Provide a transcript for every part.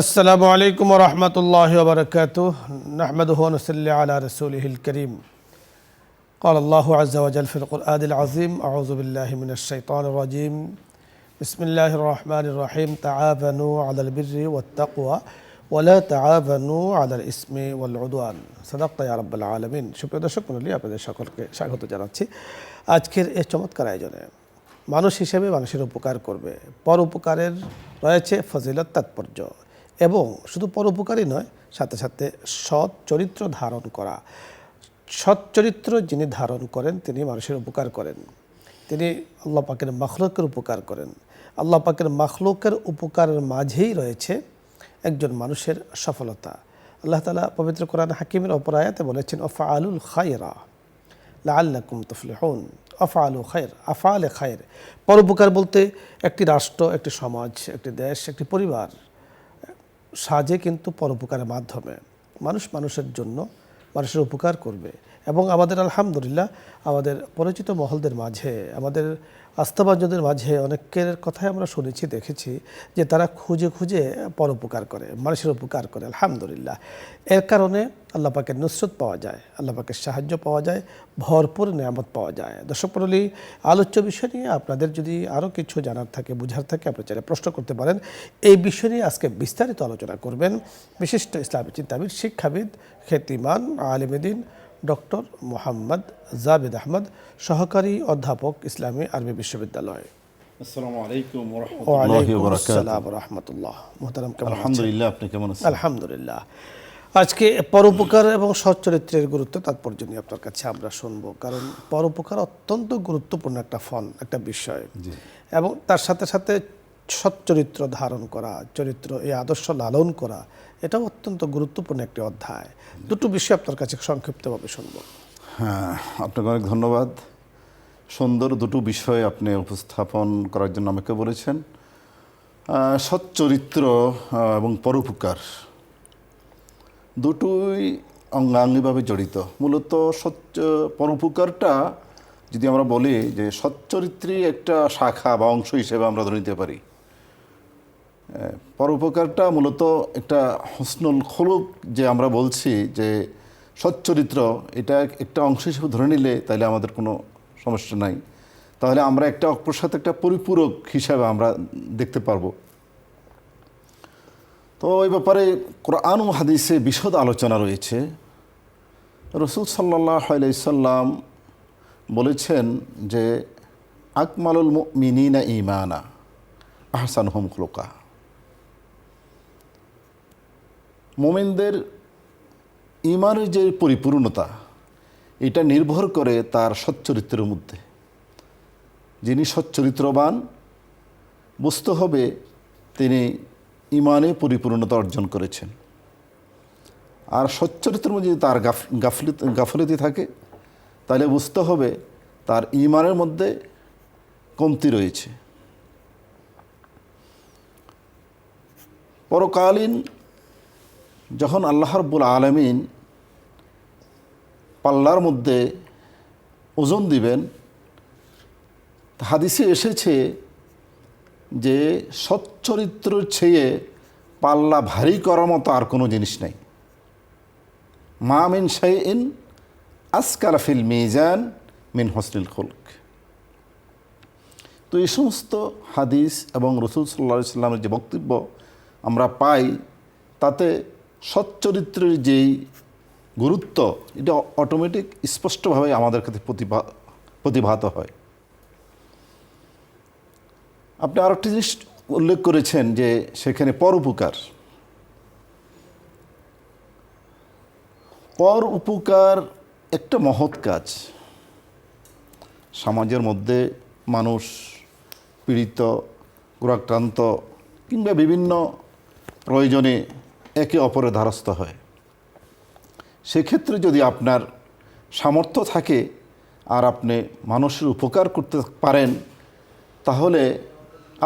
আসসালামু আলাইকুম ওয়া রাহমাতুল্লাহি ওয়া বারাকাতুহু নাহমাদুহু ওয়া নুসাল্লি আলা রাসূলিহিল কারীম قال الله عز وجل في القرآن العظيم أعوذ بالله من الشيطان الرجيم بسم الله الرحمن الرحيم تعاونوا على البر والتقوى ولا تعاونوا على الإثم والعدوان صدقت يا رب العالمين সুপ্রিয় দর্শক মণ্ডলী আপনাদের সকলকে স্বাগত জানাচ্ছি আজকের এই চমৎকার আয়োজনে মানুষ হিসেবে মানুষের উপকার করবে পরোপকারের রয়েছে ফজিলত তাৎপর্য এবং শুধু পরোপকারই নয় সাথে সাথে সৎ চরিত্র ধারণ করা সৎ চরিত্র যিনি ধারণ করেন তিনি মানুষের উপকার করেন তিনি আল্লাহ পাকের মাখলুকের উপকার করেন আল্লাহ পাকের মাখলুকের উপকারের মাঝেই রয়েছে একজন মানুষের সফলতা আল্লাহ তাআলা পবিত্র কোরআন হাকিমের অপর আয়াতে বলেছেন আফআলুল খায়রা লাআল্লাকুম তুফলিহুন আফআলু খায়র আফআলে খায়র পরোপকার বলতে একটি রাষ্ট্র একটি সমাজ একটি দেশ একটি পরিবার সাজে কিন্তু পরোপকারের মাধ্যমে মানুষ মানুষের জন্য মানুষের উপকার করবে এবং আমাদের আলহামদুলিল্লাহ আমাদের পরিচিত মহলদের মাঝে আমাদের আস্থাভাজনদের মাঝে অনেকের কথাই আমরা শুনেছি দেখেছি যে তারা খুঁজে খুঁজে পরোপকার করে মানুষের উপকার করে আলহামদুলিল্লাহ এর কারণে আল্লাহ পাকের নুসরত পাওয়া যায় আল্লাহ পাকের সাহায্য পাওয়া যায় ভরপুর নেয়ামত পাওয়া যায় দর্শক মণ্ডলী আলোচ্য বিষয় নিয়ে আপনাদের যদি আরও কিছু জানার থাকে বুঝার থাকে আপনি চাইলে প্রশ্ন করতে পারেন এই বিষয় নিয়ে আজকে বিস্তারিত আলোচনা করবেন বিশিষ্ট ইসলামী চিন্তাবিদ শিক্ষাবিদ খ্যাতিমান আলেম দ্বীন ডক্টর মোহাম্মদ জাবেদ আহমদ সহকারী অধ্যাপক ইসলামী আরবি বিশ্ববিদ্যালয়। আসসালামু আলাইকুম ওয়া রাহমাতুল্লাহি ওয়া বারাকাতুহু। মুহতারাম কেমন আছেন? আলহামদুলিল্লাহ, আপনি কেমন আছেন? আলহামদুলিল্লাহ। আজকে পরোপকার এবং সৎ চরিত্রের গুরুত্ব তাৎপর্য নিয়ে আপনার কাছে আমরা শুনবো, কারণ পরোপকার অত্যন্ত গুরুত্বপূর্ণ একটা ফল, একটা বিষয় এবং তার সাথে সাথে সৎ চরিত্র ধারণ করা, চরিত্র এই আদর্শ লালন করা, এটাও অত্যন্ত গুরুত্বপূর্ণ একটি অধ্যায়। দুটো বিষয় আপনার কাছে সংক্ষিপ্তভাবে শুনবো। হ্যাঁ, আপনাকে অনেক ধন্যবাদ। সুন্দর দুটো বিষয় আপনি উপস্থাপন করার জন্য আমাকে বলেছেন। সৎ চরিত্র এবং পরোপকার দুটোই অঙ্গাঙ্গিভাবে জড়িত। মূলত পরোপকারটা যদি আমরা বলি যে সৎ চরিত্রই একটা শাখা বা অংশ হিসেবে আমরা ধরে নিতে পারি। পরোপকারটা মূলত একটা হুসনুল খুলুক, যে আমরা বলছি যে সচ্চরিত্র, এটা একটা অংশ হিসেবে ধরে নিলে তাহলে আমাদের কোনো সমস্যা নাই। তাহলে আমরা একটা অপর সাথে একটা পরিপূরক হিসাবে আমরা দেখতে পারবো। তো এই ব্যাপারে কোরআন ও হাদিসে বিশদ আলোচনা রয়েছে। রাসূল সাল্লাল্লাহু আলাইহি সাল্লাম বলেছেন যে আকমালুল মুমিনিনা ঈমানা আহসানুহুম খুলুকা। মুমিনদের ঈমানের যে পরিপূর্ণতা, এটা নির্ভর করে তার সচ্চরিত্রের মধ্যে। যিনি সচ্চরিত্রবান বুঝতে হবে তিনি ঈমানে পরিপূর্ণতা অর্জন করেছেন। আর সচ্চরিত্রের মধ্যে যদি তার গাফলতি থাকে তাহলে বুঝতে হবে তার ঈমানের মধ্যে কমতি রয়েছে। পরকালীন যখন আল্লাহ রাব্বুল আলামিন পাল্লার মধ্যে ওজন দিবেন, হাদিসে এসেছে যে সচ্চরিত্রের চেয়ে পাল্লা ভারী করার মতো আর কোনো জিনিস নাই। মা মিন শাইইন আসকালা ফিল মিজান মিন হুসনিল খুলক। তো এই সমস্ত হাদিস এবং রাসূল সাল্লাল্লাহু আলাইহি সাল্লামের যে বক্তব্য আমরা পাই, তাতে সচ্চরিত্রের যেই গুরুত্ব, এটা অটোমেটিক স্পষ্টভাবে আমাদের কাছে প্রতিভাত হয়। আপনি আরেকটি জিনিস উল্লেখ করেছেন যে সেখানে পরোপকার একটা মহৎ কাজ। সমাজের মধ্যে মানুষ পীড়িত, রোগাক্রান্ত কিংবা বিভিন্ন প্রয়োজনে একে অপরের দ্বারস্থ হয়। সেক্ষেত্রে যদি আপনার সামর্থ্য থাকে আর আপনি মানুষের উপকার করতে পারেন, তাহলে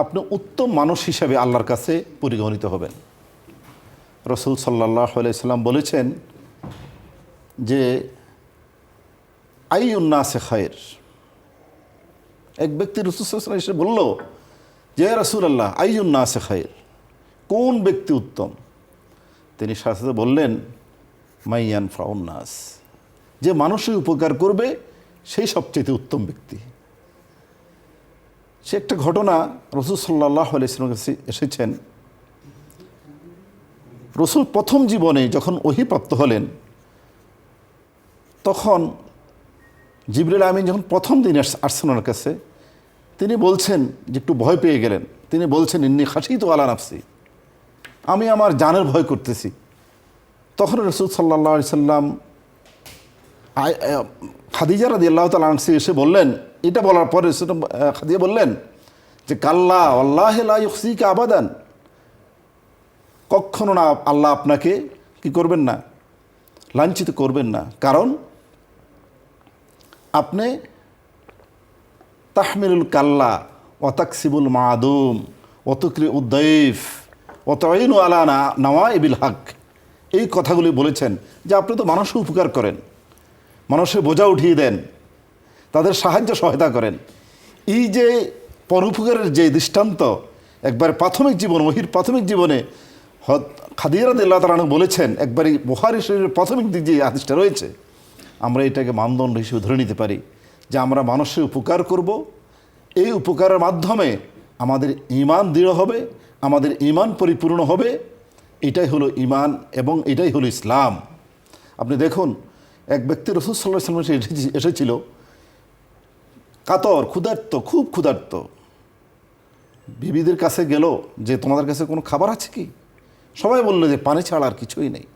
আপনি উত্তম মানুষ হিসাবে আল্লাহর কাছে পরিগণিত হবেন। রাসূল সাল্লাল্লাহু আলাইহি সাল্লাম বলেছেন যে আইয়ুন নাসে খায়র। এক ব্যক্তি রাসূল সাল্লাল্লাহু আলাইহি ওয়াসাল্লাম এসে বলল যে রাসূলুল্লাহ আইয়ুন নাসে খায়র, কোন ব্যক্তি উত্তম? তিনি সাথে সাথে বললেন, মাইয়ান ফাউন্নাস, যে মানুষের উপকার করবে সেই সবচেয়ে উত্তম ব্যক্তি। সে একটা ঘটনা, রসুল সাল্লাল্লাহু আলাইহি ওয়াসাল্লামের কাছে এসেছেন। রসুল প্রথম জীবনে যখন ওহী প্রাপ্ত হলেন, তখন জিবরিল আমিন যখন প্রথম দিন আসছেন ওনার কাছে, তিনি বলছেন যে একটু ভয় পেয়ে গেলেন। তিনি বলছেন, ইন্নী খাশিতু আলা নাফসি, আমি আমার জানের ভয় করতেছি। তখন রসুল সাল্লাল্লাহু আলাইহি সাল্লাম খাদিজা রাদিয়াল্লাহু তাআলা আনহা এসে বললেন, এটা বলার পরে খাদিজা বললেন যে কাল্লা ওয়াল্লাহি লা ইউখসিকা আবাদান, কখনো না, আল্লাহ আপনাকে কি করবেন না, লাঞ্ছিত করবেন না, কারণ আপনি তাহমিলুল কাল্লা ওয়াতাকসিবুল মাদুম ওয়াতুকরি উদ্দাইফ ওয়াতাইনু আলা নাওয়াইবিল হক, এই কথাগুলি বলেছেন যে আপনি তো মানুষের উপকার করেন, মানুষের বোঝা উঠিয়ে দেন, তাদের সাহায্য সহায়তা করেন। এই যে পরোপকারের যে দৃষ্টান্ত একবার প্রাথমিক জীবন, ওহির প্রাথমিক জীবনে খাদিজা রাদিয়াল্লাহু তাআলা আনহা বলেছেন, একবারই বুখারী শরীফের প্রাথমিক দিক যে হাদিসটা রয়েছে, আমরা এটাকে মানদণ্ড হিসেবে ধরে নিতে পারি যে আমরা মানুষের উপকার করব। এই উপকারের মাধ্যমে আমাদের ঈমান দৃঢ় হবে, আমাদের ঈমান পরিপূর্ণ হবে। এটাই হলো ঈমান এবং এটাই হলো ইসলাম। আপনি দেখুন, এক ব্যক্তি রাসূল সাল্লাল্লাহু আলাইহি ওয়াসাল্লাম এসেছিল, কাতর, ক্ষুধার্ত, খুব ক্ষুধার্ত। বিবিদের কাছে গেল যে তোমাদের কাছে কোনো খাবার আছে কি? সবাই বললো যে পানি ছাড়া আর কিছুই নেই।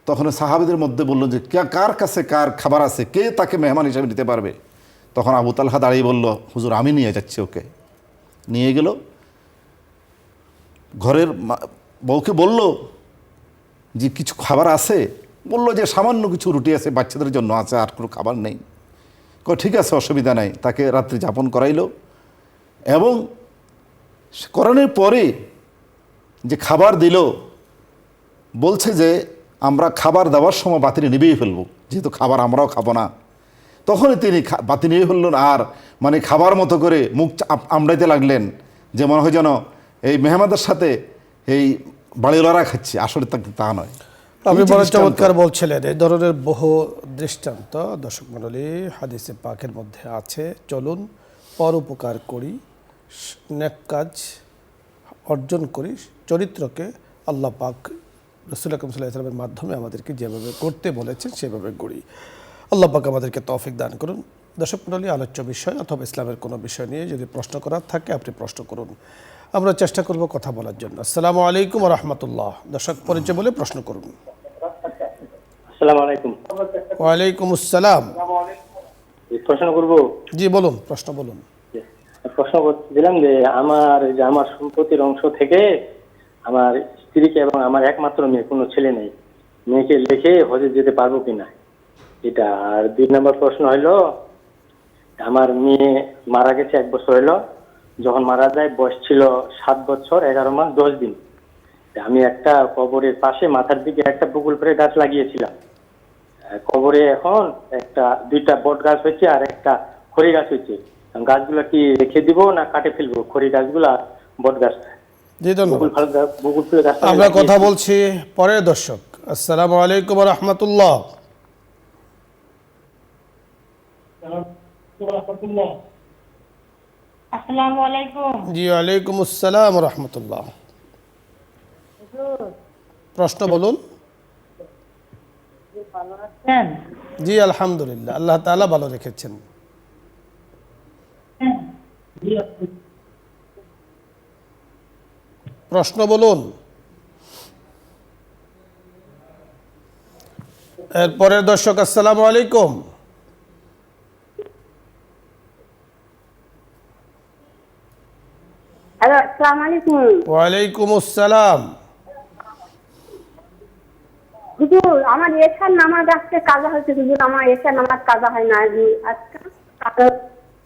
তখন সাহাবীদের মধ্যে বললো যে কার কাছে কার খাবার আছে, কে তাকে মেহমান হিসেবে নিতে পারবে? তখন আবু তালহা দাঁড়িয়ে বলল, হুজুর আমি নিয়ে যাচ্ছি ওকে। নিয়ে গেল, ঘরের বউকে বলল যে কিছু খাবার আছে? বলল যে সামান্য কিছু রুটি আছে, বাচ্চাদের জন্য আছে, আর কোনো খাবার নেই। ঠিক আছে, অসুবিধা নাই। তাকে রাত্রি যাপন করাইল এবং করানোর পরে যে খাবার দিল, বলছে যে আমরা খাবার দেওয়ার সময় বাতি নিবেই ফেলবো, যেহেতু খাবার আমরাও খাবো না। তখনই তিনি বাতি নিয়ে ফেললেন, আর মানে খাবার মতো করে মুখ আমড়াইতে লাগলেন, যে মনে হয় যেন এই মেহমানদের সাথে এই বাড়িওয়ালারা খাচ্ছে। আসলে তা নয়। আপনি বড় চমৎকার বলছিলেন। এই ধরনের বহু দৃষ্টান্ত দর্শক মণ্ডলী হাদিসে পাকের মধ্যে আছে। চলুন পরোপকার করি, নেক কাজ অর্জন করি, চরিত্রকে আল্লাহ পাক রাসূল আকরাম সাল্লাল্লাহু আলাইহি ওয়াসাল্লামের মাধ্যমে আমাদেরকে যেভাবে করতে বলেছেন সেভাবে গড়ি। আল্লাহ পাক আমাদেরকে তৌফিক দান করুন। দর্শক মণ্ডলী, আলোচ্য বিষয় অথবা ইসলামের কোনো বিষয় নিয়ে যদি প্রশ্ন করার থাকে আপনি প্রশ্ন করুন, আমরা চেষ্টা করব কথা বলার জন্য। আসসালামু আলাইকুম ওয়া রাহমাতুল্লাহ। দর্শক পরিচয় বলে প্রশ্ন করুন। আসসালামু আলাইকুম। ওয়া আলাইকুম আসসালাম। প্রশ্ন করব? জি বলুন, প্রশ্ন বলুন। প্রশ্ন করছিলাম যে আমার সম্পত্তির অংশ থেকে আমার স্ত্রীকে এবং আমার একমাত্র মেয়ে, কোনো ছেলে নেই, মেয়েকে লিখে হজে যেতে পারবো কিনা এটা। আর 2 নম্বর প্রশ্ন হলো, আমার মেয়ে মারা গেছে 1 বছর হলো। যখন মারা যায় বয়স ছিল 7 বছর 11 মাস 10 দিন। আমি একটা কবরের পাশে মাথার দিকে একটা বকুল ফুলের গাছ লাগিয়েছিলাম। কবরে এখন 2টা বট গাছ হয়েছে আর একটা খড়ি গাছ হয়েছে। গাছগুলো কি রেখে দিব না কাটে ফেলবো, খড়ি গাছগুলা বট গাছটা? জি ধন্যবাদ। বকুল ফুলের গাছটা আমরা কথা বলছি পরের দর্শক। আসসালামু আলাইকুম ওয়া রাহমাতুল্লাহ। আসসালামু আলাইকুম। জি ওয়ালাইকুম আসসালাম ওয়া রাহমাতুল্লাহ। প্রশ্ন বলুন। ভালো আছেন? জি আলহামদুলিল্লাহ, আল্লাহ তাআলা ভালো রেখেছেন। প্রশ্ন বলুন। এরপরের দর্শক। আসসালামু আলাইকুম। হ্যালো, আসসালামু আলাইকুম। ওয়ালাইকুম আসসালাম। হুজুর, আমার এশার নামাজ আজকে কাজা হয়েছে। হুজুর, আমার এশার নামাজ কাজা হয় না আজকে।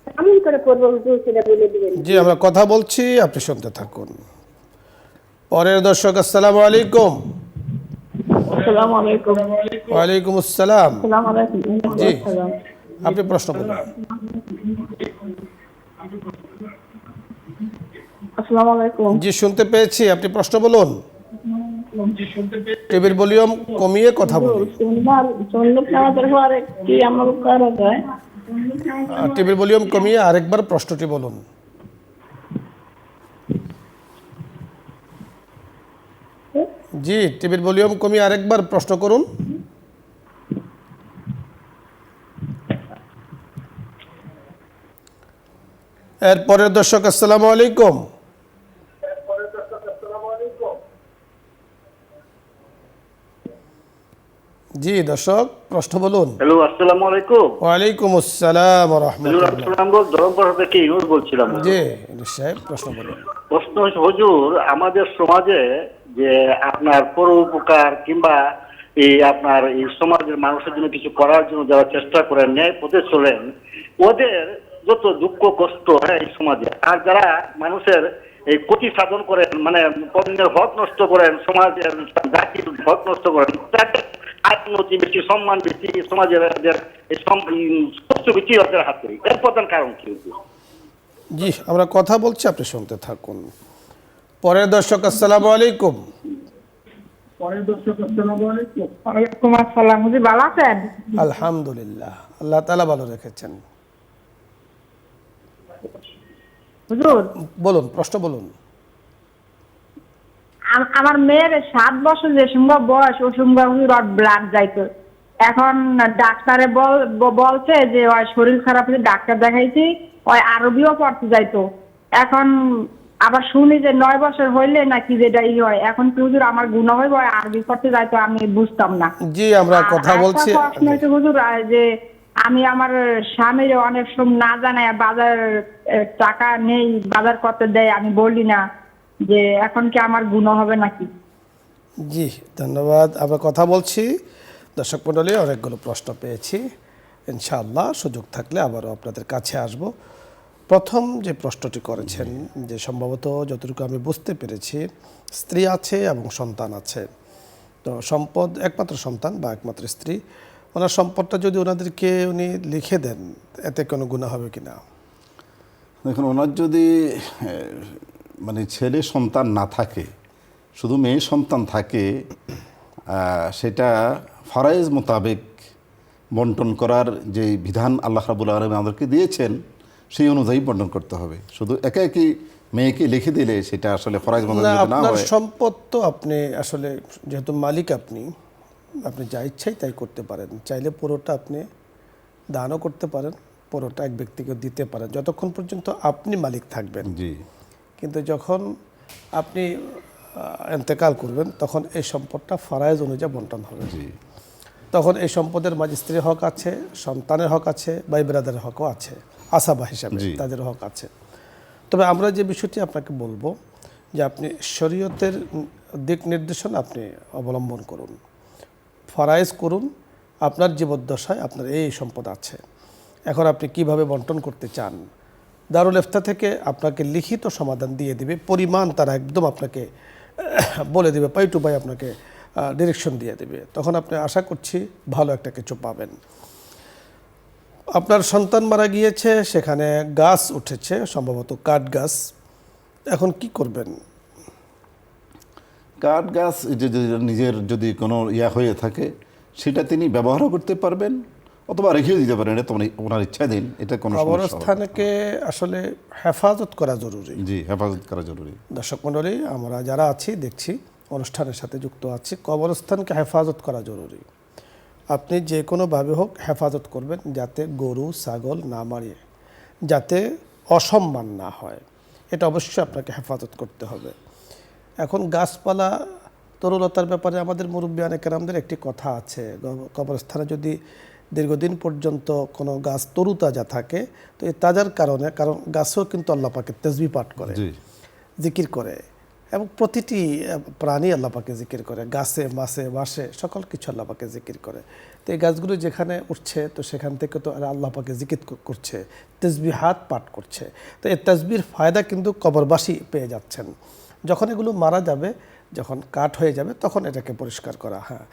কেমন করে পড়বো হুজুর, সেটা বলে দিবেন। জি আমরা কথা বলছি, আপনি শুনতে থাকুন। পরের দর্শক। আসসালামু আলাইকুম। আসসালামু আলাইকুম। ওয়ালাইকুম আসসালাম। আসসালামু আলাইকুম। জি আপনি প্রশ্ন বলুন। আসসালামু আলাইকুম। জি শুনতে পেয়েছি, আপনি প্রশ্ন বলুন। টিভির ভলিউম কমিয়ে কথা বলুন। সুন্নত নামাজের পরে কি আমল করা যায়? টিভির ভলিউম কমিয়ে আরেকবার প্রশ্নটি বলুন। জি টিভির ভলিউম কমিয়ে আরেকবার প্রশ্ন করুন। এরপরের দর্শক, আসসালামু আলাইকুম। জি দর্শক প্রশ্ন বলুন। হ্যালো, আসসালামু আলাইকুম। ওয়ালাইকুম আসসালাম ওয়া হুজুর, রাহমাতুল্লাহ। সুনামগঞ্জ ধরমপাড়া থেকে ইউনুস বলছিলাম। জি ইউনুস সাহেব প্রশ্ন বলুন। প্রশ্ন হচ্ছে হুজুর, আমাদের সমাজে যে আপনার পরোপকার কিংবা এই আপনার এই সমাজের মানুষের জন্য কিছু করার জন্য যারা চেষ্টা করেন, ন্যায় পথে চলেন, ওদের যত দুঃখ কষ্ট হয় এই সমাজে, আর যারা মানুষের এই ক্ষতি সাধন করেন, মানে অন্যের হক নষ্ট করেন, সমাজের জাতির হক নষ্ট করেন, তাদের আত্মনতি বেশি, সম্মান বেশি, সমাজের কষ্ট বেশি ওদের হাতে। এর প্রধান কারণ কি হুজুর? জি আমরা কথা বলছি, আপনি শুনতে থাকুন। পরের দর্শক, আসসালামু আলাইকুম। ওয়ালাইকুম আসসালাম। হুজুর ভালো আছেন? আলহামদুলিল্লাহ, আল্লাহ তাআলা ভালো রেখেছেন। হুজুর, বলুন, প্রশ্ন বলুন। আমার মেয়ের 7 বছর যে সঙ্গে বয়স, ওই সঙ্গে হুজুর ওর ব্লাড যাইতো। এখন ডাক্তারে বলছে যে ওর শরীর খারাপ হয়েছে, ডাক্তার দেখাইছি, ওই আরবিও পড়তে যাইতো। এখন আবার শুনি যে 9 বছর হইলে নাকি যেটা হয়। এখন কি হুজুর আমার গুনাহ হইব? আরবি পড়তে যাইতো, আমি বুঝতাম না। জি আমরা কথা বলছি। একটা প্রশ্ন হচ্ছে হুজুর, যে আমি আমার স্বামীর অনেক সময় না জানায় বাজার টাকা নেই, বাজার করতে দেয়, আমি বলি না, যে এখন কি আমার গুনাহ হবে নাকি? জি ধন্যবাদ। আমরা কথা বলছি। দর্শক মণ্ডলী, অনেকগুলো প্রশ্ন পেয়েছি, ইনশাআল্লাহ সুযোগ থাকলে আবারও আপনাদের কাছে আসব। প্রথম যে প্রশ্নটি করেছেন, যে সম্ভবত যতটুকু আমি বুঝতে পেরেছি, স্ত্রী আছে এবং সন্তান আছে। তো সম্পদ একমাত্র সন্তান বা একমাত্র স্ত্রী, ওনার সম্পদটা যদি ওনাদেরকে উনি লিখে দেন, এতে কোনো গুনাহ হবে কিনা? দেখুন, ওনার যদি মানে ছেলে সন্তান না থাকে, শুধু মেয়ে সন্তান থাকে, সেটা ফারাইজ মোতাবেক বন্টন করার যে বিধান আল্লাহ রাব্বুল আলামিন আমাদেরকে দিয়েছেন, সেই অনুযায়ী বন্টন করতে হবে। শুধু একা একই মেয়েকে লিখে দিলে সেটা আসলে ফরাইজ মোতাবেক না আপনার হয়। সম্পদ তো আপনি আসলে যেহেতু মালিক, আপনি যা ইচ্ছাই তাই করতে পারেন। চাইলে পুরোটা আপনি দানও করতে পারেন, পুরোটা এক ব্যক্তিকে দিতে পারেন, যতক্ষণ পর্যন্ত আপনি মালিক থাকবেন। জি, কিন্তু যখন আপনি ইন্তেকাল করবেন, তখন এই সম্পদটা ফরাইজ অনুযায়ী বন্টন হবে। জি, তখন এই সম্পদের মাঝে স্ত্রীর হক আছে, সন্তানের হক আছে, ভাই ব্রাদারের হকও আছে, আসাবা হিসাবে জি। তাদের হক আছে। তবে আমরা যে বিষয়টি আপনাকে বলবো, যে আপনি শরীয়তের দিক নির্দেশনা আপনি অবলম্বন করুন, ফরাইজ করুন। আপনার জীবদ্দশায় আপনার এই সম্পদ আছে, এখন আপনি কিভাবে বন্টন করতে চান, দারুল ইফতা থেকে আপনাকে লিখিত সমাধান দিয়ে দিবে, পরিমাণ তারা একদম আপনাকে বলে দেবে, পাই টু পাই আপনাকে ডিরেকশন দিয়ে দেবে। তখন আপনি আশা করছি ভালো একটা কিছু পাবেন। আপনার সন্তান মারা গিয়েছে, সেখানে গাছ উঠেছে, সম্ভবত কাঠ গাছ, এখন কি করবেন? কাঠ গাছ নিজের যদি কোনো হয়ে থাকে, সেটা তিনি ব্যবহারও করতে পারবেন, অথবা রেখেও দিতে পারেন। এটা তো ওনার ইচ্ছাধীন, এটা কোনো সমস্যা হবে না। কবরস্থানকে আসলে হেফাজত করা জরুরি। জি, হেফাজত করা জরুরি। দর্শক মণ্ডলী, আমরা যারা আছি দেখছি, অনুষ্ঠানের সাথে যুক্ত আছি, কবরস্থানকে হেফাজত করা জরুরি। আপনি যে কোনোভাবে হোক হেফাজত করবেন, যাতে গরু ছাগল না মারিয়ে, যাতে অসম্মান না হয়, এটা অবশ্যই আপনাকে হেফাজত করতে হবে। এখন গাছপালা তরুলতার ব্যাপারে আমাদের মুরব্বিয়ানে কেরামদের একটি কথা আছে, কবরস্থানে যদি দীর্ঘদিন পর্যন্ত কোনো গাছ তরুতাজা থাকে, তো এই তাজার কারণে, কারণ গাছও কিন্তু আল্লাহ পাকে তাসবিহ পাঠ করে, জিকির করে, এবং প্রতিটি প্রাণী আল্লাহ পাকে জিকির করে, গাছে মাছে বাসে সকল কিছু আল্লাহ পাকে জিকির করে। তো এই গাছগুলো যেখানে উঠছে, তো সেখান থেকে তো আল্লাহ পাকে জিকির করছে, তাসবিহাত পাঠ করছে। তো এই তাসবির ফায়দা কিন্তু কবরবাসী পেয়ে যাচ্ছেন। যখন এগুলো মারা যাবে, যখন কাঠ হয়ে যাবে, তখন এটাকে পরিষ্কার করা। হ্যাঁ,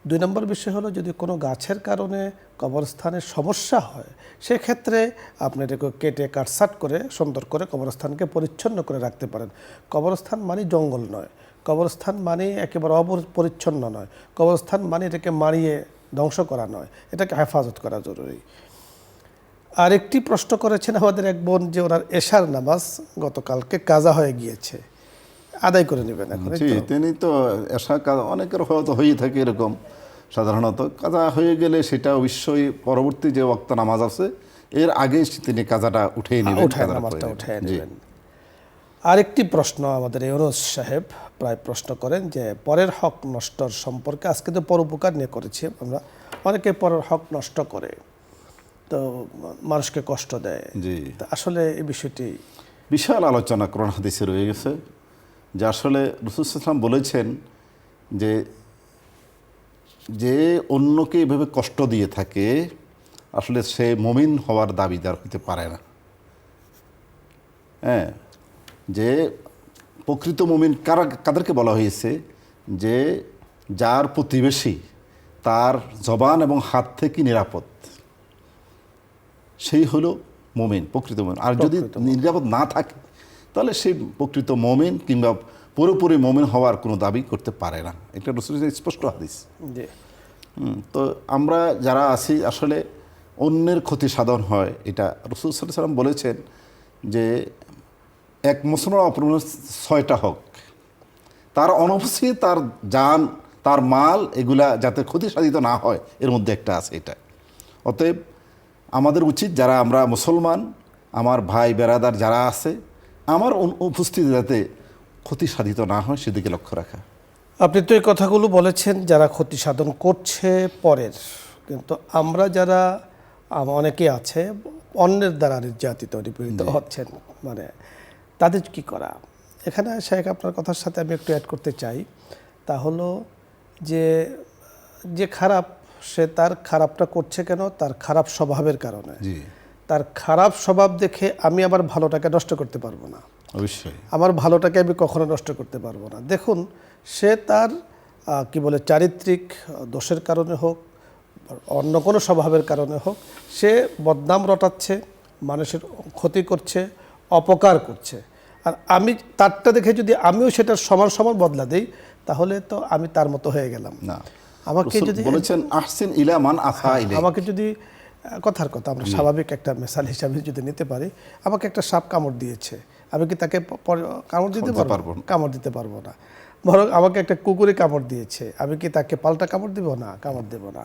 2 নম্বর বিষয় হলো যদি কোনো গাছের কারণে কবরস্থানের সমস্যা হয় সেক্ষেত্রে আপনি এটাকে কেটে কাটসাট করে সুন্দর করে কবরস্থানকে পরিচ্ছন্ন করে রাখতে পারেন। কবরস্থান মানে জঙ্গল নয়, কবরস্থান মানে একেবারে অপরিচ্ছন্ন নয়, কবরস্থান মানে এটাকে মারিয়ে ধ্বংস করা নয়, এটাকে হেফাজত করা জরুরি। আরেকটি প্রশ্ন করেছেন আমাদের এক বোন যে ওনার এশার নামাজ গতকালকে কাজা হয়ে গিয়েছে, আদায় করে নেবেন এখন। জি, তিনি তো এশা কাজা অনেকের হয়তো হয়েই থাকে এরকম, সাধারণত কাজা হয়ে গেলে সেটা অবশ্যই পরবর্তী যে ওয়াক্ত নামাজ আছে এর আগে তিনি কাজাটা উঠিয়ে নেবেন, নামাজটা উঠিয়ে নেবেন। আরেকটি প্রশ্ন আমাদের ইউনুস সাহেব প্রায় প্রশ্ন করেন যে পরের হক নষ্টর সম্পর্কে, আজকে তো পরোপকার নিয়ে করেছি আমরা, অনেকে পরের হক নষ্ট করে তো মানুষকে কষ্ট দেয়। জি, আসলে এই বিষয়টি বিশাল আলোচনা কোরআন হাদিসে রয়ে গেছে যে আসলে রাসূল সাল্লাল্লাহু আলাইহি ওয়াসাল্লাম বলেছেন যে যে অন্যকে এভাবে কষ্ট দিয়ে থাকে আসলে সে মুমিন হওয়ার দাবিদার হতে পারে না। হ্যাঁ, যে প্রকৃত মুমিন কাদেরকে বলা হয়েছে, যে যার প্রতিবেশী তার জবান এবং হাত থেকে নিরাপদ, সেই হলো মুমিন, প্রকৃত মুমিন। আর যদি নিরাপদ না থাকে তাহলে সেই প্রকৃত মুমিন কিংবা পুরোপুরি মুমিন হওয়ার কোনো দাবি করতে পারে না। এটা রাসূলের স্পষ্ট হাদিস। তো আমরা যারা আছি আসলে অন্যের ক্ষতি সাধন হয়, এটা রাসূল সাল্লাল্লাহু আলাইহি ওয়াসাল্লাম বলেছেন যে এক মুসলমান অপর 6টা হক, তার অনুপস্থিত তার জান তার মাল এগুলা যাতে ক্ষতি সাধিত না হয় এর মধ্যে একটা আছে এটা। অতএব আমাদের উচিত যারা আমরা মুসলমান, আমার ভাই বেরাদার যারা আছে, আমার উপস্থিতি যাতে ক্ষতি সাধিত না হয় সেদিকে লক্ষ্য রাখা। আপনি তো এই কথাগুলো বলেছেন যারা ক্ষতি সাধন করছে পরের, কিন্তু আমরা যারা অনেকে আছে অন্যের দ্বারা নির্যাতিত নিপীড়িত হচ্ছেন, মানে তাদের কি করা? এখানে শেখ আপনার কথার সাথে আমি একটু অ্যাড করতে চাই, তা হলো যে যে খারাপ সে তার খারাপটা করছে কেন? তার খারাপ স্বভাবের কারণে। তার খারাপ স্বভাব দেখে আমি আবার ভালোটাকে নষ্ট করতে পারবো না, অবশ্যই আমার ভালোটাকে আমি কখনো নষ্ট করতে পারবো না। দেখুন, সে তার কি বলে চারিত্রিক দোষের কারণে হোক, অন্য কোনো স্বভাবের কারণে হোক, সে বদনাম রটাচ্ছে, মানুষের ক্ষতি করছে, অপকার করছে। আর আমি তারটা দেখে যদি আমিও সেটার সমান সমান বদলা দিই তাহলে তো আমি তার মতো হয়ে গেলাম না। আমাকে যদি বলেছেন আহসিন ইলা মান আসা ইলাইক, আমাকে যদি কথার কথা আমরা স্বাভাবিক একটা মিসাল হিসাবে যদি নিতে পারি, আমাকে একটা সাপ কামড় দিয়েছে, আমি কি তাকে কামড় দিতে পারবো? কামড় দিতে পারবো না। বরং আমাকে একটা কুকুরে কামড় দিয়েছে, আমি কি তাকে পাল্টা কামড় দিব? না, কামড় দেব না।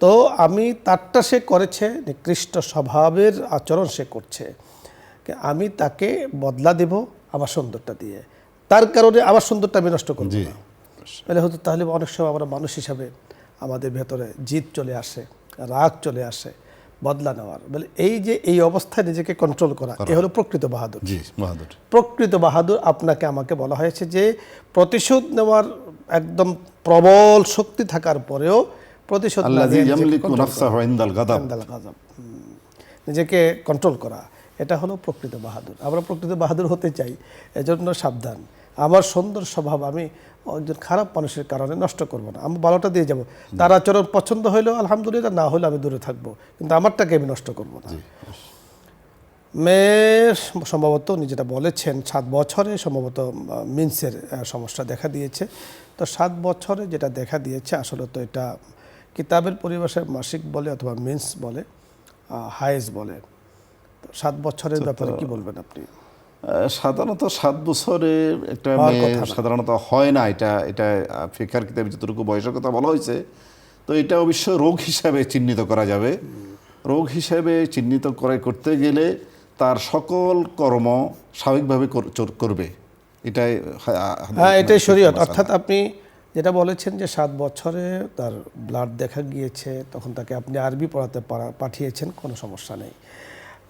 তো আমি তারটা সে করেছে, নিকৃষ্ট স্বভাবের আচরণ সে করছে, আমি তাকে বদলা দেব আমার সুন্দরটা দিয়ে, তার কারণে আমার সুন্দরটা আমি নষ্ট করব না। তাহলে অনেক সময় আমরা মানুষ হিসাবে আমাদের ভেতরে জিদ চলে আসে, রাগ চলে আসে, বদলা নেওয়ার, বলে এই যে এই অবস্থায় নিজেকে কন্ট্রোল করা, এ হলো প্রকৃত বাহাদুর। প্রকৃত বাহাদুর আপনাকে আমাকে বলা হয়েছে যে প্রতিশোধ নেওয়ার একদম প্রবল শক্তি থাকার পরেও প্রতিশোধ নিজেকে কন্ট্রোল করা, এটা হলো প্রকৃত বাহাদুর। আমরা প্রকৃত বাহাদুর হতে চাই, এজন্য সাবধান। আমার সুন্দর স্বভাব আমি একজন খারাপ মানুষের কারণে নষ্ট করব না, আমি ভালোটা দিয়ে যাব। তার আচরণ পছন্দ হইলেও আলহামদুলিল্লাহ, না হলে আমি দূরে থাকবো, কিন্তু আমারটাকে আমি নষ্ট করব না। মেয়ের সম্ভবত উনি যেটা বলেছেন 7 বছরে সম্ভবত মিন্সের সমস্যা দেখা দিয়েছে। তো 7 বছরে যেটা দেখা দিয়েছে আসলে তো এটা কিতাবের পরিভাষায় মাসিক বলে অথবা মিন্স বলে, হায়েজ বলে। 7 বছরের ব্যাপারে কি বলবেন আপনি? সাধারণত 7 বছরে একটা মেয়ে সাধারণত হয় না, এটা ফিকার কিতাবে যতটুকু বয়সের কথা বলা হয়েছে। তো এটা অবশ্য রোগ হিসাবে চিহ্নিত করা যাবে। রোগ হিসাবে চিহ্নিত করতে গেলে তার সকল কর্ম স্বাভাবিকভাবে করবে, এটাই শরীয়ত। অর্থাৎ আপনি যেটা বলেছেন যে 7 বছরে তার ব্লাড দেখা গিয়েছে, তখন তাকে আপনি আরবি পড়াতে পাঠিয়েছেন, কোনো সমস্যা নেই,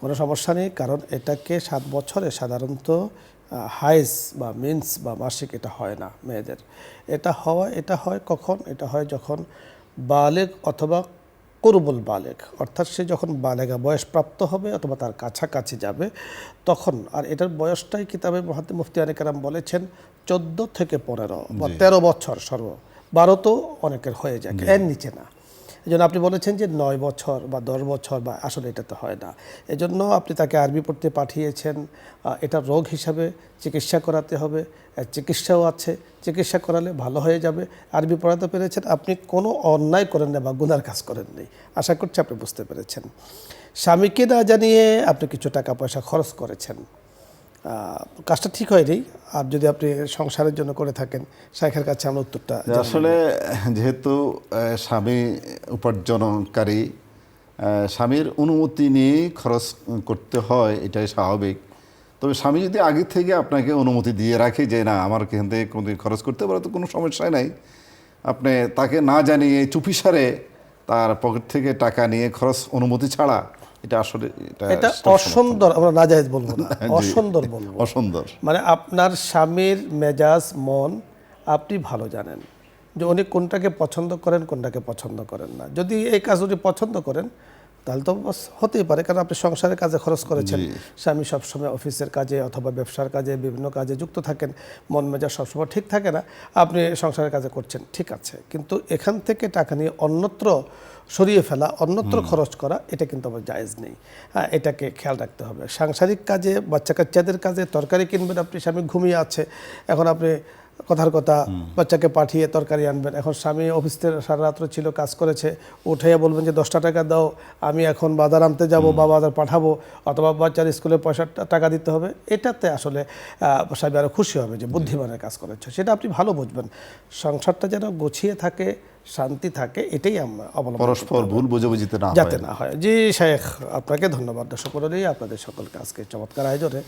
কোনো সমস্যা নেই। কারণ এটাকে 7 বছরে সাধারণত হাইজ বা মিন্স বা মাসিক এটা হয় না মেয়েদের। এটা হয় কখন? এটা হয় যখন বালেগ অথবা কুরবুল বালেগ, অর্থাৎ সে যখন বালেগা বয়স প্রাপ্ত হবে অথবা তার কাছাকাছি যাবে তখন। আর এটার বয়সটাই কিতাবে মুফতি আনে কেরাম বলেছেন 14 থেকে 15 বা 13 বছর 12 তো অনেকের হয়ে যায়, এর নিচে না। এই জন্য আপনি বলেছেন যে 9 বছর বা 10 বছর, বা আসলে এটা তো হয় না। এজন্য আপনি তাকে আরবি পড়তে পাঠিয়েছেন, এটা রোগ হিসাবে চিকিৎসা করাতে হবে, চিকিৎসাও আছে, চিকিৎসা করালে ভালো হয়ে যাবে। আরবি পড়াতে পেরেছেন, আপনি কোনো অন্যায় করেন না বা গুনার কাজ করেন নাই, আশা করছি আপনি বুঝতে পেরেছেন। স্বামীকে না জানিয়ে আপনি কিছু টাকা পয়সা খরচ করেছেন, কাজটা ঠিক হয়নি। আর যদি আপনি সংসারের জন্য করে থাকেন, শাইখের কাছে আমরা উত্তরটা আসলে যেহেতু স্বামী উপার্জনকারী, স্বামীর অনুমতি নিয়ে খরচ করতে হয়, এটাই স্বাভাবিক। তবে স্বামী যদি আগে থেকে আপনাকে অনুমতি দিয়ে রাখে যে না আমার এখান থেকে কোনো খরচ করতে পারে, তো কোনো সমস্যাই নাই। আপনি তাকে না জানিয়ে চুপিসারে তার পকেট থেকে টাকা নিয়ে খরচ অনুমতি ছাড়া, এটা আসলে এটা অসুন্দর, আমরা নাজায়েজ বলবো না, অসুন্দর বলবো। অসুন্দর মানে আপনার স্বামীর মেজাজ মন আপনি ভালো জানেন, যে উনি কোনটাকে পছন্দ করেন, কোনটাকে পছন্দ করেন না। যদি এই কাজ উনি পছন্দ করেন তাহলে তো হতেই পারে, কারণ আপনি সংসারের কাজে খরচ করেছেন। স্বামী সবসময় অফিসের কাজে অথবা ব্যবসার কাজে বিভিন্ন কাজে যুক্ত থাকেন, মন মেজাজ সবসময় ঠিক থাকে না, আপনি সংসারের কাজে করছেন, ঠিক আছে। কিন্তু এখান থেকে টাকা নিয়ে অন্যত্র সরিয়ে ফেলা, অন্যত্র খরচ করা, এটা কিন্তু আমার জায়েজ নেই। হ্যাঁ, এটাকে খেয়াল রাখতে হবে। সাংসারিক কাজে, বাচ্চা কাচ্চাদের কাজে, তরকারি কিনবেন, আপনি স্বামী ঘুমিয়ে আছে, এখন আপনি কথার কথা বাচ্চাকে পাঠিয়ে তরকারি আনবেন। এখন স্বামী অফিস থেকে সারা রাত্র ছিল, কাজ করেছে, উঠেয়া বলবেন যে 10টা টাকা দাও, আমি এখন বাজার আনতে যাব বা বাজার পাঠাবো, অথবা বাচ্চার স্কুলে পয়সা টাকা দিতে হবে। এটাতে আসলে স্বামী আরও খুশি হবে যে বুদ্ধিমানের কাজ করেছে, সেটা আপনি ভালো বুঝবেন। সংসারটা যেন গুছিয়ে থাকে, শান্তি থাকে, এটাই আমরা অবলম্বন, পরস্পর ভুল বুঝাবুঝিতে না যাতে না হয়। জি শাইখ, আপনাকে ধন্যবাদ। দর্শক মণ্ডলী, আপনাদের সকলকে আজকে চমৎকার আয়োজনে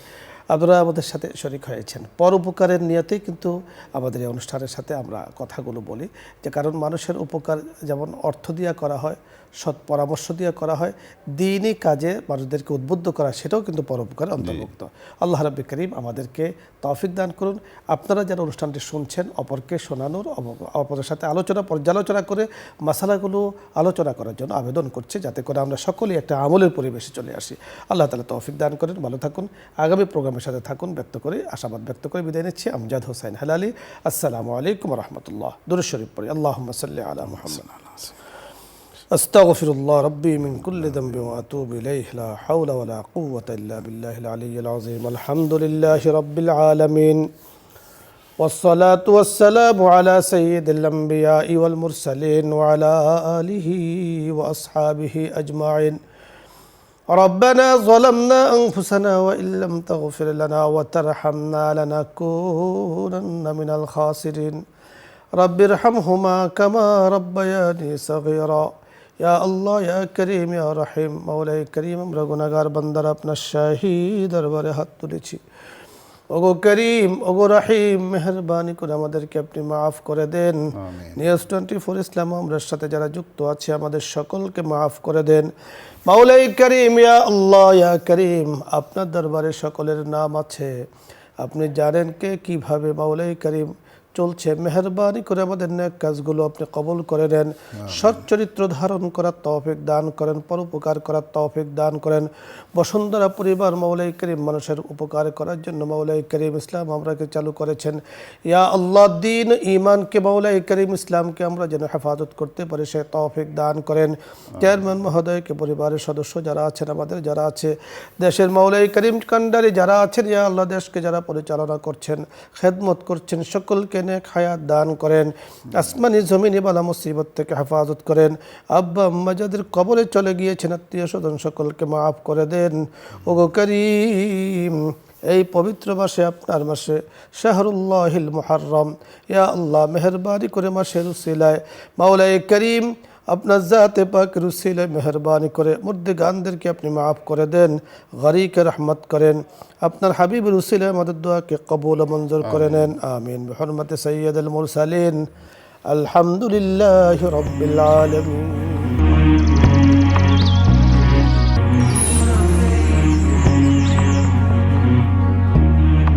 আপনারা আমাদের সাথে শরিক হয়েছেন। পরোপকারের নিয়তেই কিন্তু আমাদের এই অনুষ্ঠানের সাথে আমরা কথাগুলো বলি, যে কারণ মানুষের উপকার যেমন অর্থ দিয়া করা হয়, সৎ পরামর্শ দিয়ে করা হয়, দ্বীনি কাজে মানুষদেরকে উদ্বুদ্ধ করা, সেটাও কিন্তু পরোপকারের অন্তর্ভুক্ত। আল্লাহ রাব্বি করিম আমাদেরকে তৌফিক দান করুন। আপনারা যারা অনুষ্ঠানটি শুনছেন, অপরকে শোনানোর, অপরের সাথে পর্যালোচনা করে মাসালাগুলো আলোচনা করার জন্য আবেদন করছে, যাতে করে আমরা সকলেই একটা আমলের পরিবেশে চলে আসি। আল্লাহ তাআলা তৌফিক দান করেন। ভালো থাকুন, আগামী প্রোগ্রামের সাথে থাকুন ব্যক্ত করে, আশাবাদ ব্যক্ত করে বিদায় নিচ্ছি। আমজাদ হোসেন হেলালি। আসসালামু আলাইকুম রহমতুল্লাহ। দুরূদ শরীফ পড়ি। আল্লাহুম্মা সাল্লি আলা মুহাম্মদ। আস্তাগফিরুল্লাহ রাব্বি মিন কুল্লি যামবি ওয়া আতুবু ইলাইহি লা হাওলা ওয়া লা কুওয়াতা ইল্লা বিল্লাহিল আলিয়্যিল আযীম। আলহামদুলিল্লাহি রাব্বিল আলামিন। والصلاة والسلام على سيد الأنبياء والمرسلين وعلى آله وأصحابه أجمعين. ربنا ظلمنا أنفسنا وإن لم تغفر لنا وترحمنا لنكونن من الخاسرين. رب ارحمهما كما ربياني صغيرا. يا الله يا كريم يا رحيم. مولاي كريم, আমরা গুনাহগার বান্দারা আপনার শাহী দরবারে হাত তুলেছি। ওগো করিম, ওগো রহিম, মেহরবানি করে আমাদেরকে আপনি মাফ করে দেন। নিউজ 24 ইসলাম আমরার সাথে যারা যুক্ত আছে, আমাদের সকলকে মাফ করে দেন। মাওলাই করিম, ইয়া আল্লাহ ইয়া করিম, আপনার দরবারে সকলের নাম আছে, আপনি জানেন কে কিভাবে মাওলাই করিম চলছে। মেহরবানি করে আমাদের নেক কাজগুলো আপনি কবুল করে নেন। সৎ চরিত্র ধারণ করার তৌফিক দান করেন, পরোপকার করার তৌফিক দান করেন। বসুন্ধরা পরিবার মাওলাই করিম মানুষের উপকার করার জন্য মাওলাই করিম ইসলাম আমরাকে চালু করেছেন। ইয়া আল্লাহ, দ্বীন ঈমানকে মাওলাই করিম ইসলামকে আমরা যেন হেফাজত করতে পারি, সে তৌফিক দান করেন। চেয়ারম্যান মহোদয়কে, পরিবারের সদস্য যারা আছেন, আমাদের যারা আছে, দেশের মাওলাই করিম কান্ডারি যারা আছেন, ইয়া আল্লাহ, দেশকে যারা পরিচালনা করছেন, খেদমত করছেন, সকলকে নেক হায়াত দান করেন। আসমানি জমিনি বালা মুসিবত থেকে হেফাজত করেন। আব্বা আম্মা যাদের কবরে চলে গিয়েছেন, আত্মীয় স্বজন, সকলকে মাফ করে দেন। ওগো করিম, এই পবিত্র মাসে, আপনার মাসে, শাহরুল্লাহিল মুহাররম, ইয়া আল্লাহ, মেহরবানি করে মাসের উসিলায় মাওলাই করিম আপনার জাতে পাক রুসিলায় মেহরবানি করে মুর্দেগানদেরকে আপনি মাফ করে দেন, গরিকে রহমত করেন। আপনার হাবিব রুসিলায় আমাদের দোয়াকে কবুল ও মঞ্জুর করে নেন। আমিন। বিহুরমতি সাইয়্যিদুল মুরসালিন। আলহামদুলিল্লাহি রাব্বিল আলামিন।